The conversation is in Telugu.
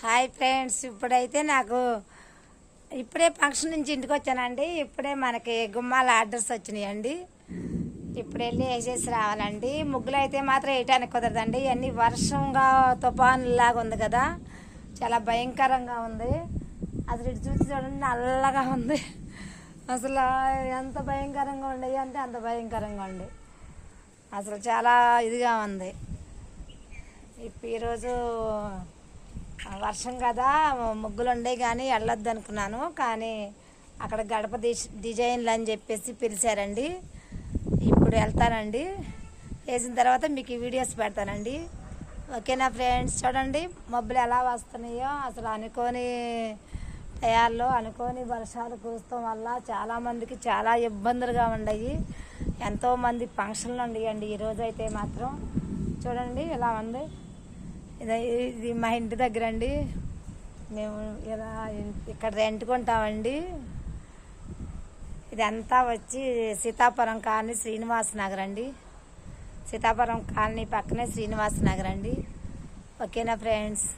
హాయ్ ఫ్రెండ్స్, ఇప్పుడైతే నాకు ఇప్పుడే ఫంక్షన్ నుంచి ఇంటికి వచ్చానండి. ఇప్పుడే మనకి గుమ్మాల ఆర్డర్స్ వచ్చినాయండి. ఇప్పుడు వెళ్ళి వేసేసి రావాలండి. ముగ్గులు అయితే మాత్రం వేయటానికి కుదరదండి. ఇవన్నీ వర్షంగా తుఫానులాగా ఉంది కదా, చాలా భయంకరంగా ఉంది. అసలు ఇటు చూసి చూడండి, నల్లగా ఉంది. అసలు ఎంత భయంకరంగా ఉండేవి అంటే అంత భయంకరంగా ఉండే. అసలు చాలా ఇదిగా ఉంది. ఈరోజు వర్షం కదా, ముగ్గులు ఉండే కానీ వెళ్ళొద్దు అనుకున్నాను. కానీ అక్కడ గడప డిజైన్లు అని చెప్పేసి పిలిచారండి. ఇప్పుడు వెళ్తానండి. వేసిన తర్వాత మీకు ఈ వీడియోస్ పెడతానండి. ఓకేనా ఫ్రెండ్స్? చూడండి మబ్బులు ఎలా వస్తున్నాయో. అసలు అనుకోని టయాల్లో అనుకోని వర్షాలు కురుస్తాం వల్ల చాలామందికి చాలా ఇబ్బందులుగా ఉన్నాయి. ఎంతోమంది ఫంక్షన్లు ఉండేయండి. ఈరోజు అయితే మాత్రం చూడండి ఇలా ఉంది. ఇది మా ఇంటి దగ్గర అండి. మేము ఇలా ఇక్కడ రెంట్కుంటామండి. ఇదంతా వచ్చి సీతాపురం కాలనీ శ్రీనివాస నగర్ అండి. సీతాపురం కాలనీ పక్కనే శ్రీనివాస నగర్ అండి. ఓకేనా ఫ్రెండ్స్?